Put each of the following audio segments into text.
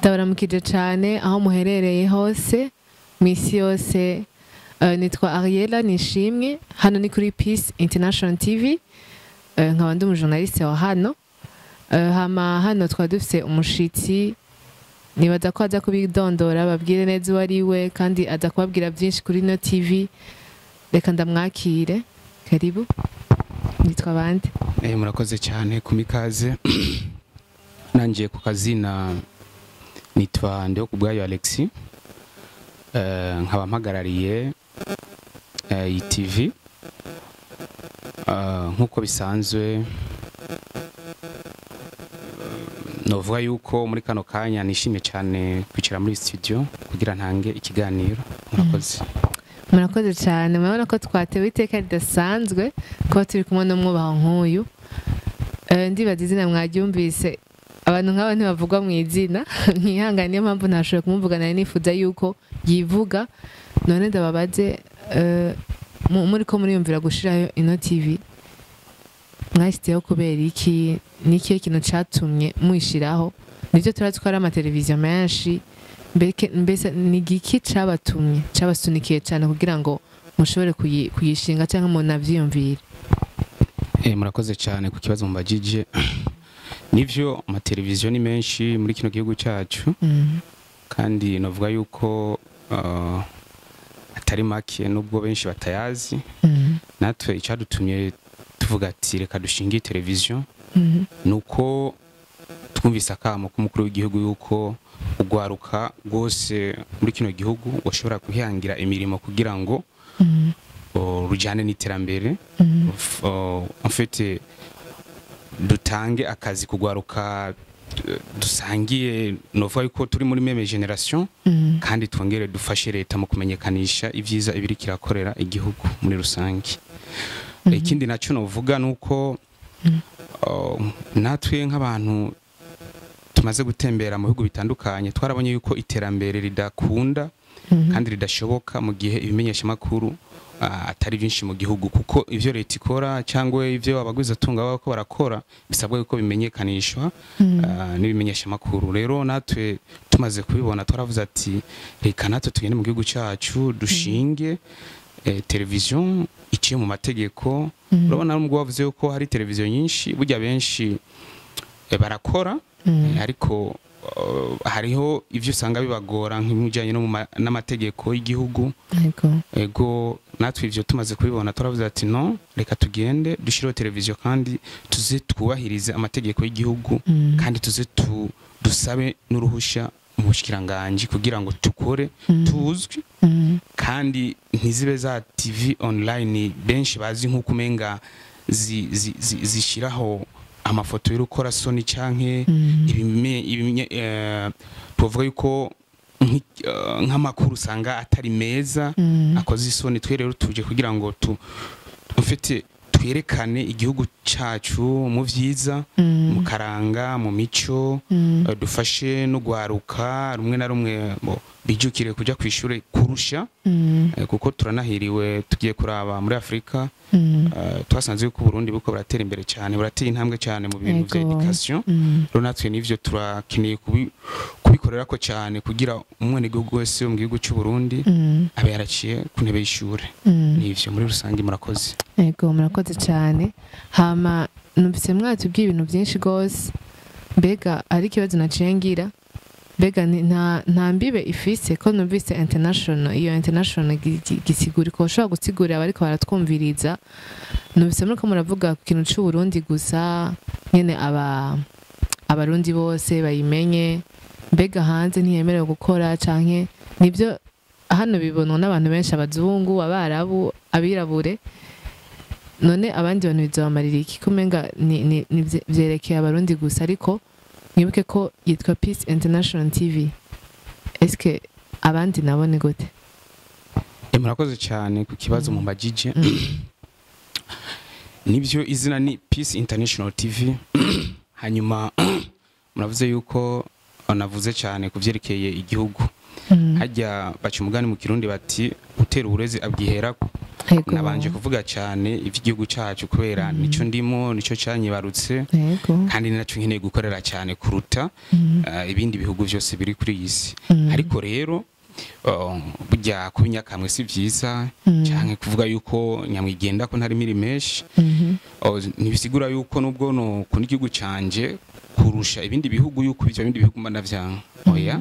Ndabaramukije cyane aho muherereye hose misi yose. Nitwa Ariela Nishimwe, hano ni kuri Peace International TV. Nkaba ndi umujournaliste wa hano. Hano twadufise umushitsi, nibaza ko aza kubidondora babwire neza uwo ari we kandi aza kubabwira byinshi kuri no TV. Reka ndamwakire. Karibu. Nitwa bande? Murakoze cyane kumikaze. Nangiye ku kazina nitwa atubwiye Alexis. Nkaba mpagarariye TV. Nkuko bisanzwe novuga yuko muri kano kanya nishimye cyane kwicara muri studio kugira ntange ikiganiro. Murakoze cyane, murabona ko twatewe iteka ridasanzwe ko turi kumwe n'umwubaho nk'uyu. Ndibaza izina mwaryumvise, abantu nk'aba ntibavugwa mu izina. Nkihangane niyo mpamvu ntashobora kumuvuga, nari nifuza yuko yivuga. None ndababaze, muri ko muriyumvira gushirayo ino TV, mwashyizeho kubera iki? Ni ikihe kintu catumye mwishiraho? Nivyo turazi ko ari amateleviziyo menshi, mbese ni igiki cabasunikiye cyane kugira ngo mushobore kuyishinga cyangwa munavyiyumvire? Murakoze cyane ku kibazo mbajije. Nivyo amateleviziyo ni menshi muri kino gihugu cyacu, kandi novuga yuko atari make nubwo benshi batayazi. Natwe icadutumye tuvuga ati reka dushinge televiziyo nuko twumvise akamo k'umukuru w'igihugu yuko ugwaruka rwose muri kino gihugu washobora kwihangira imirimo kugira ngo rujane n'iterambere. En fait dutange akazi kugwaruka dusangiye, novuga yuko turi muri meme generation, kandi twongere dufashe leta mu kumenyekanisha ivyiza ibiri kirakorera igihugu muri rusangi. Ikindi naco novuga nuko natwe nk'abantu tumaze gutembera mu bihugu bitandukanye twarabonye yuko iterambere ridakunda kandi ridashoboka mu gihe ibimenyesha makuru atari byinshi mu gihugu, kuko ivyo leta ikora cyangwa ivyo abagwizatunga bako barakora bisabwa yuko bimenyekanishwa n'ibimenyesha makuru. Rero natwe tumaze kubibona twaravuze ati reka natwe tugende mu gihugu cyacu dushinge televiziyo iciye mu mategeko. Urabona n'ubwo bavuze yuko hari televiziyo nyinshi, burya benshi barakora, ariko hariho ivyo usanga bibagora nk'ibijanye n'amategeko y'igihugu. Ego natwe ivyo tumaze kubibona turavuze ati no, reka tugende dushiraho televiziyo kandi tuze twubahirize amategeko y'igihugu, kandi tuze dusabe n'uruhusha mu bushikiranganje kugira ngo tukore tuzwi, kandi ntizibe za TV online benshi bazi nk'uko umenga zishiraho amafoto y'urukora soni canke tuvuga yuko nk'amakuru usanga atari meza akoze isoni. Twe rero tuje kugira ngo mfite twerekane igihugu cyacu mu vyiza, mu karanga, mu mico, dufashe no gwaruka rumwe na rumwe bijukire kuja kw'ishure kurusha, kuko turanahiriwe tugiye kuraba muri Afrika. Twasanze yuko Burundi buko buratera imbere cyane, buratera intambwe cyane mu bintu vya education. Rero natwe nivyo turakeneye kubikorera ko cyane kugira umwene gihugu wese mu gihugu cy'u Burundi abe yaraciye ku ntebe y'ishure. Nivyo muri rusangi. Murakoze. Ego murakoze cyane. Hama numvise mwatubwiye ibintu byinshi gose, mbega ari kibazo nacengira, mbega nta mbibe ifise ko numvise international. Iyo international gisigura ko ushobora gusigurira abariko baratwumviriza. Numvise muriko muravuga ku kintu cy'u Burundi gusa, nyene abarundi bose bayimenye, mbega hanze ntiyemerewe gukora canke nibyo hano bibonwa n'abantu benshi, abazungu, abarabu, abirabure. None abandi bantu bizobamarira iki? Kumenga ni vyerekeye abarundi gusa, ariko mwibuke ko yitwa Peace International TV. Eske abandi nabo ni gute? Murakoze cyane ku kibazo mu mbajije. Nivyo izina ni Peace International TV. Hanyuma muravuze yuko navuze cyane kuvyerekeye igihugu. Hajya baca umugani mu Kirundi bati utera uburezi abwihera Yego. nabanje kuvuga cyane ivy'igihugu cyacu kubera nico ndimo nico canyibarutse Yego. kandi ninaco nkeneye gukorera cyane kuruta ibindi bihugu byose biri kuri iyi si ariko rero burya kuba inyakamwe si vyiza canke kuvuga yuko nyamwigenda ko ntari miri menshi ntibisigura yuko nubwo no kundi igihugu canje kurusha ibindi bihugu yuko ivyo bindi bihugu mba navyanka oya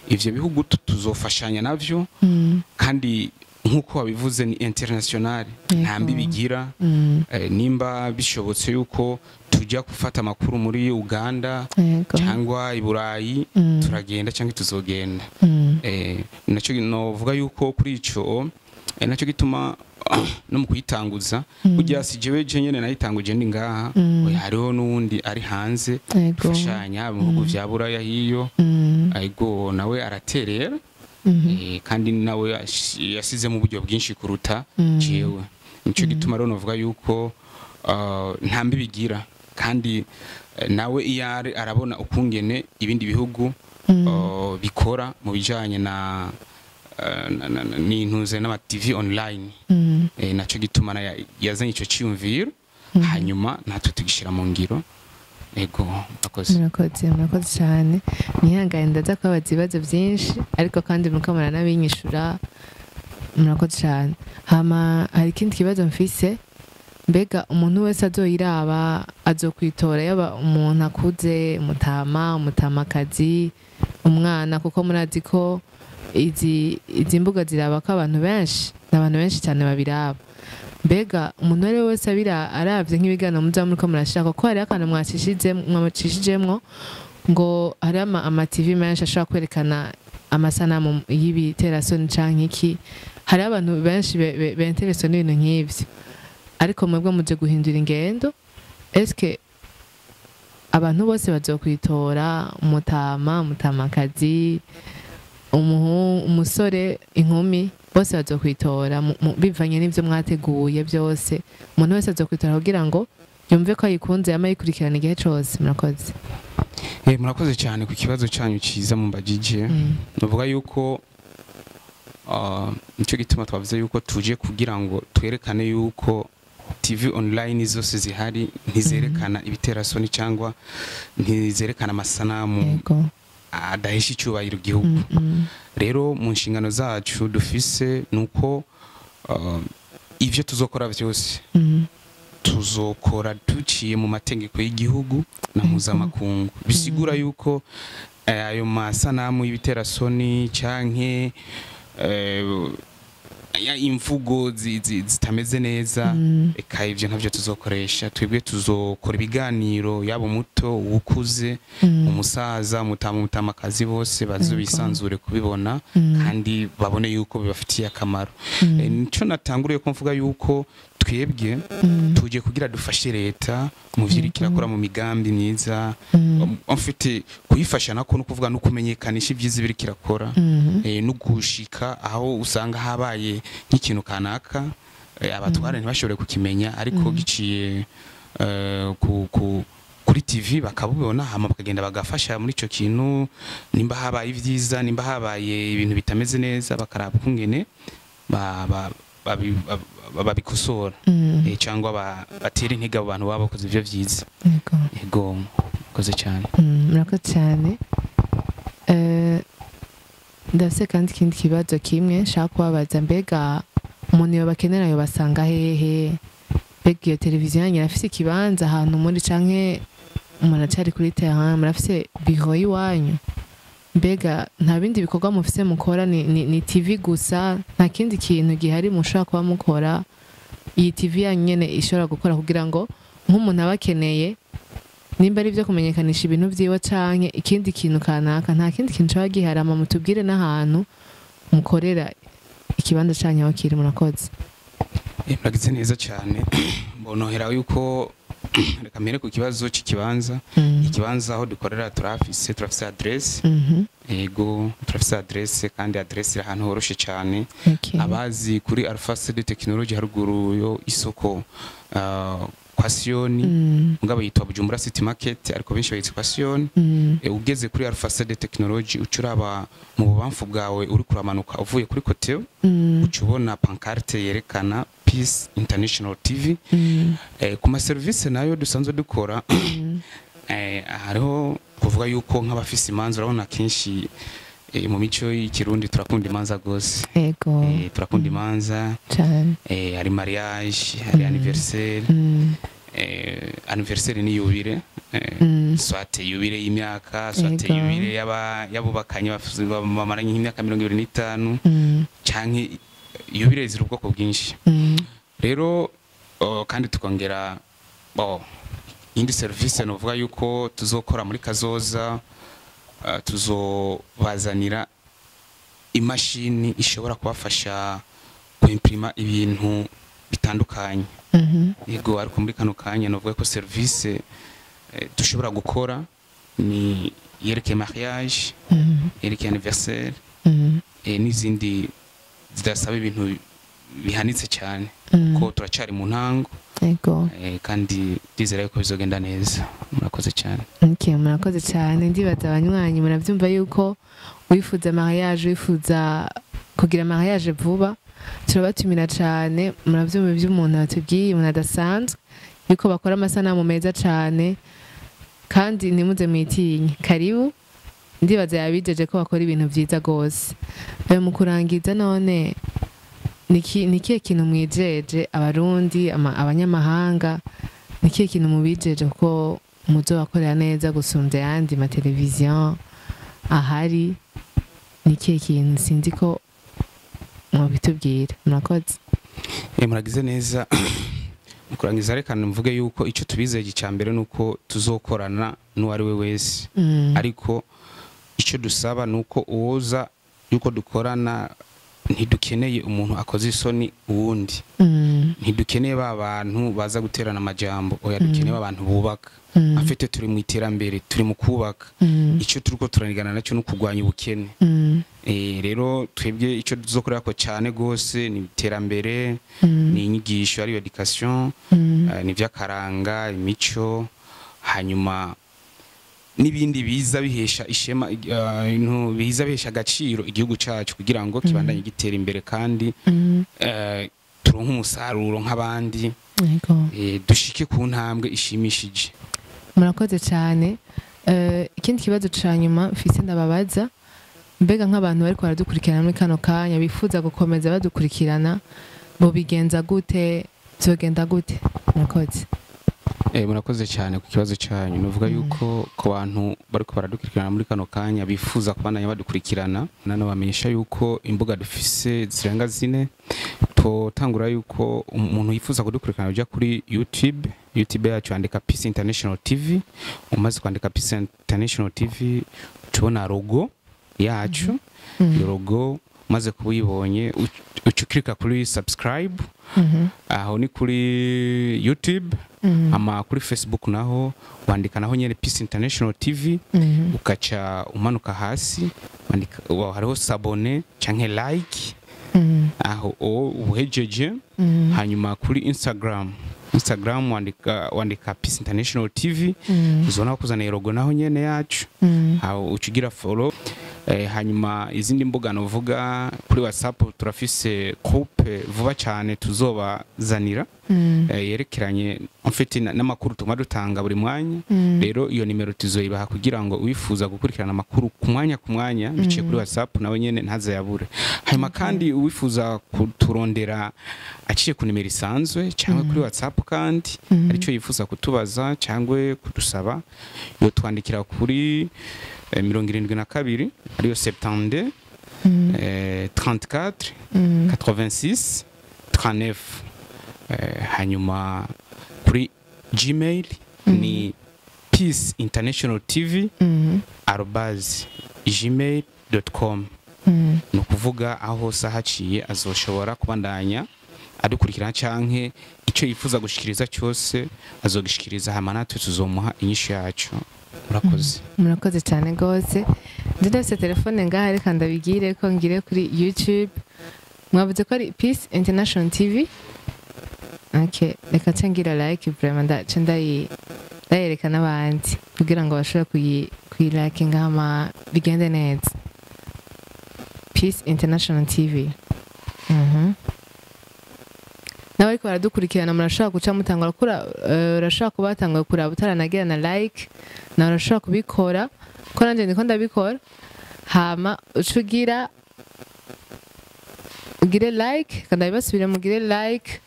ivyo bihugu tuzofashanya navyo kandi nkuko wabivuze ni international ntambi bigira nimba bishobotse yuko tujya gufata amakuru muri Uganda cyangwa i Burayi turagenda cyangwa tuzogenda naco novuga yuko kuri ico naco gituma no mu kuyitanguza burya si jewe nyene nayitanguje ndi ngaha hariho n'uwundi ari hanze gufashanya mu bihugu vya Buraya hiyo aigo nawe araterera kandi nawe yasize mu buryo bwinshi kuruta jewe nico gituma rero novuga yuko ntambi bigira kandi nawe iyare arabona ukungene ibindi bihugu bikora mu bijanye na n'intuze n'ama TV online naco gituma yazanye ico cyumviro hanyuma natwe tugishira mu ngiro ego murakoze cyane nihangane ndaza kwabaza ibibazo byinshi ariko kandi mukamara nabinyishura murakoze cyane hama hari ikindi kibazo mfise mbega umuntu wese azoyiraba azokwitora yaba umuntu akuze umutamakazi umwana kuko murazi ko izi mbuga ziraba ko abantu benshi n'abantu benshi cyane babiraba mbega umuntu wari wese aravye nk'ibiganiro muza muri ko murashaka ko hari akantu mwacishijemwo ngo hari ama TV menshi ashobora kwerekana amasanamu y'ibiterasoni canke iki hari abantu benshi beintereswe n'ibintu nk'ivyo ariko mwebwe muje guhindura ingendo eske abantu bose bazokwitora umutamakazi umusore inkumi bose bazokwitora bivanye n'ivyo mwateguye byose umuntu wese azokwitora kugira ngo yumve ko ayikunze yama yikurikirana igihe cose murakoze murakoze cyane ku kibazo cyanyu ciza mumbajije novuga yuko nico gituma twavuze yuko tuje kugira ngo twerekane yuko TV online zose zihari ntizerekana ibiterasoni cyangwa ntizerekana amasanamu adahisha icyubahiro igihugu rero mu nshingano zacu dufise nuko ivyo tuzokora byose tuzokora duciye mu mategeko y'igihugu na mpuzamakungu bisigura yuko ayo masanamu y'ibiterasoni canke imvugo zitameze neza eka ivyo ntavyo tuzokoresha twebwe tuzokora ibiganiro yabo muto ukuze umusaza mutamakazi bose bazobisanzure kubibona kandi babone yuko bibafitiye akamaro nico natanguriye ko mvuga yuko twebwe tuje kugira dufashe leta mu vyirikira kora mu migambi myiza mfite kuyifasha nako no kuvuga no kumenyekanisha ivyiza birikira kora no gushika aho usanga habaye nk'ikintu kanaka abatware ntibashobore kukimenya ariko giciye kuri TV bakabubona hama bakagenda bagafasha muri ico kintu nimba habaye ivyiza nimba habaye ibintu bitameze neza bakaraba kungene babikosora cyangwa batera intege abo bantu baba bakoze ivyo vyiza yego koze cyane murakoze cyane ndase kandi ikindi kibazo kimwe nshaka kubabaza mbega umuntu yobakenera yobasanga hehe mbega iyo televiziyo yanyu irafise ikibanza ahantu muri canke umuntu acari kuri terrain murafise biro y'iwanyu mbega nta bindi bikorwa mufise mukora ni TV gusa nta kindi kintu gihari mushobora kuba mukora iyi TV yanyu nyene ishobora gukora kugira ngo nk'umuntu abakeneye nimba ari byo kumenyekanisha ibintu vyiwe canke ikindi kintu kanaka nta kindi kintu caba gihari ama mutubwire n'ahantu mukorera ikibanza canke aho kiri murakoze muragize neza cyane mbonohera yuko reka mbere ku kibazo cy'ikibanza ikibanza aho dukorera turafise adresse ego turafise adresse kandi adresse iri ahantu horoshe cyane abazi kuri Alpha CD Technology haruguru yo isoko kwa Sioni ngabo yitwa Bujumbura City Market ariko benshi bayitwa kwa Sioni ugeze kuri Alpha CD Technology ucuraba mu bubamfu bwawe uri kuramanuka uvuye kuri Koteo ucubona pancarte yerekana Peace International TV. Ku ma service nayo dusanzwe dukora hariho kuvuga yuko nk'abafise imanza urabona kenshi mu mico y'ikirundi turakunda imanza gose. Yego. Turakunda imanza cyane. Hari mariage, hari anniversaire. Anniversaire ni yubire. Swate yubire y'imyaka, swate yubire yabubakanye bamaranye imyaka 25 canke yubire ziri ubwoko bwinshi. Rero kandi tukongera indi service novuga yuko tuzokora muri kazoza, tuzobazanira imashini ishobora kubafasha kuimprima ibintu bitandukanye. Yego ariko muri kano kanya novuga ko service dushobora gukora ni yerekeye mariage, yerekeye anniversaire, n'izindi zidasaba ibintu bihanitse cyane ko turacari mu ntango. Yego. Kandi dizera yuko bizogenda neza. Murakoze cyane. Okay, murakoze cyane. Ndibaza abanywanyi muravyumva yuko wifuza mariage, wifuza kugira mariage vuba, turabatumira cyane. Muravyumva ivy'umuntu atubwiye, umuntu adasanzwe yuko bakora amasanamu meza cyane kandi nimuze mwitinye. Karibu. Ndibaza yabijeje ko bakora ibintu vyiza gose. Mu kurangiza none nikiye kintu mwijeje abarundi abanyamahanga, nikiye kintu mubijeje ko muzobakorera neza gusumvya yandi ma televiziyo ahari, nikiye kintu sinzi ko mwabitubwira. Murakoze. Muragize neza. Mukurangiza reka mvuge yuko ico tubizeje cambere nuko tuzokorana n'uwari we wese. Ariko ico dusaba nuko uwoza yuko dukorana ntidukeneye umuntu akoze isoni uwundi. Ntidukeneye abantu baza guterana amajambo, oya dukeneye abantu bubaka. Afite turi mu iterambere, turi mu kubaka. Ico turiko turanigana nacyo no kugwanya ubukene. Rero twebwe ico tuzokorera ko cyane gose ni iterambere, ni inyigisho ari education, ni vyakaranga, imico, hanyuma n'ibindi biza bihesha ishema ibintu biza bihesha agaciro igihugu cyacu kugira ngo kibandanye gitera imbere kandi turonka umusaruro nk'abandi. Dushike ku ntambwe ishimishije. Murakoze cyane. Ikindi kibazo cyanyuma mfise ndababaza, mbega nk'abantu bari baradukurikirana muri kano kanya bifuza gukomeza badukurikirana bo bigenza gute, zogenda gute? Murakoze. Murakoze cyane ku kibazo cyanyu. Nuvuga yuko ku bantu bariko baradukurikirana muri kano kanya bifuza kubandanya badukurikirana, nano bamenyesha yuko imbuga dufise zirenga 4. Totangura yuko umuntu yifuza kudukurikirana uja kuri YouTube yacu andika Peace International TV. Umaze kwandika Peace International TV tubona logo yacu. Iyo logo maze kubuyibonye ucukirika kuri subscribe. Aho ni kuri YouTube. Ama kuri Facebook naho wandika naho nyene Peace International TV. Ukaca umanuka hasi wandika hariho sabone canke like. Aho uhejeje. Hanyuma kuri Instagram wandika Peace International TV. Uzona kuzana logo naho nyene yacu. Aho ucigira follow. Hanyuma izindi mbuga novuga kuri WhatsApp turafise groupe vuba cyane tuzobazanira yerekeranye mfite n'amakuru tuma dutanga buri mwanya. Rero iyo nimero tuzoyibaha kugira ngo uwifuza gukurikirana amakuru ku mwanya biciye kuri WhatsApp nawe nyene ntaza yabure. Hanyuma kandi uwifuza kuturondera aciye ku nimero isanzwe cyangwa kuri WhatsApp kandi arico yifuza kutubaza cyangwa kudusaba yo twandikira kuri 72 ariyo 72 34 86 39. Hanyuma kuri Gmail ni peaceinternationaltv@gmail.com. No kuvuga aho sahaciye azoshobora kubandanya adukurikirana canke ico yifuza gushikiriza cyose azogishikiriza hama natwe tuzomuha inyishu yacu. Murakoze. Murakoze cyane gose. Ndetse telefone ngaha reka ndabigire ko ngire kuri YouTube. Mwavuze ko ari Peace International TV. Okay, reka cengira like vraiment ndayereka n'abandi kugira ngo bashobore kuyilike ngama bigende neza. Peace International TV. nawe ariko baradukurikirana murashobora guca mutangura urashobora kuba watangura kuraba utaranagira na like nawe urashobora kubikora ko nanje ndiko ndabikora hama ucugira ugire like kandi abasubire mugire like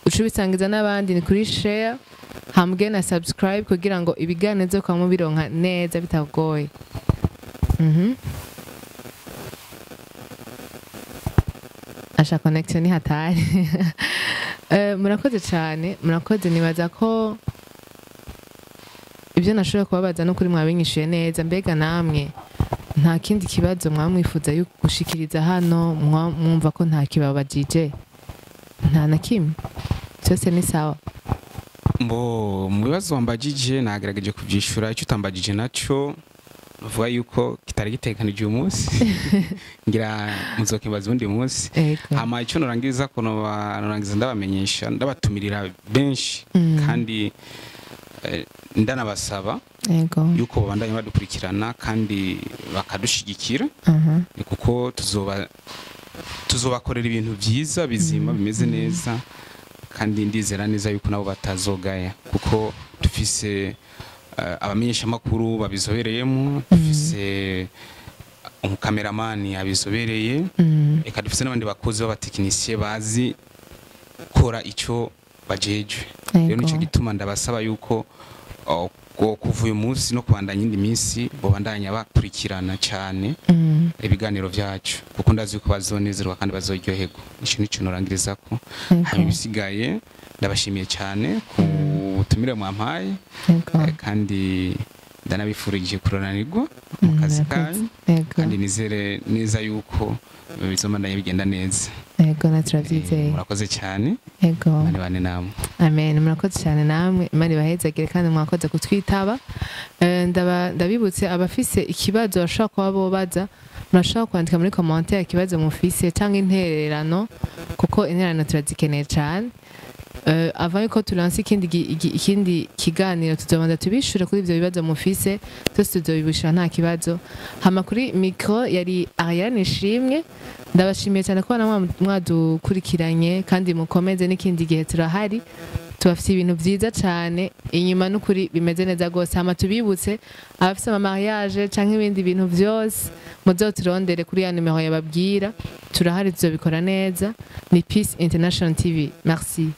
ucubisangiza n'abandi ni kuri share hamwe na subscribe kugira ngo ibiganiro kwa mu bironka neza bitagoye. Asha connection ni hatari. Murakoze cyane, murakoze nibaza ko ibyo nashoboye kubabaza no kuri mwabinyishuye neza. Mbega namwe nta kindi kibazo mwamwifuza yo gushikiriza hano mwumva ko nta kibabajije? Nta na kimwe, cyose ni sawa. Mu bibazo wambajije nagerageje kubyishura, icyo utambajije naco uvuga yuko kitari gitekanije uyu munsi ngira muzokimbaza undi munsi. Hama icyo norangiza ko norangiza ndabamenyesha ndabatumirira benshi kandi ndanabasaba yuko babandanya badukurikirana kandi bakadushigikira kuko tuzobakorera ibintu byiza bizima bimeze neza kandi ndizera neza yuko nabo batazogaya kuko dufise abamenyesha makuru babizobereyemo, dufise umukameramani abizobereye, eka dufise n'abandi bakozi b'abatekinisiye bazi kora ico bajejwe. Rero nico gituma ndabasaba yuko kuva uyu munsi no kubandanya indi minsi bobandanya bakurikirana cyane ibiganiro vyacu kuko ndazi ko bazonezerwa kandi bazoryoherwa. Ico nico norangiriza ko hanyuma bisigaye ndabashimiye cyane ku butumire mwampaye kandi ndanabifurije kuronanirwa mu kazi kanyu kandi nizere neza yuko bizomandanya bigenda neza. Yego naturavyizeye. Murakoze cyane. Yego. Mani bane namwe. Amen. Murakoze cyane namwe. Imana ibahezagire kandi mwakoze kutwitaba. Ndabibutse abafise ikibazo bashaka kuba bobaza murashaka kwandika muri commentaire ikibazo mufise cyangwa intererano kuko intererano turazikeneye cyane. Avant yuko tulanse ikindi kiganiro tuzobanza tubishure kuri ivyo bibazo mufise twese tuzobibishura nta kibazo. Hama kuri micro yari Ariane Ishimwe. Ndabashimiye cyane ko mwadukurikiranye kandi mukomeze n'ikindi gihe turahari tubafite ibintu byiza cyane inyuma n'ukuri bimeze neza gose. Hama tubibutse abafite ama mariage canke ibindi bintu vyose muzoturondere kuri ya numero yababwira turahari tuzobikora neza. Ni Peace International TV. Merci.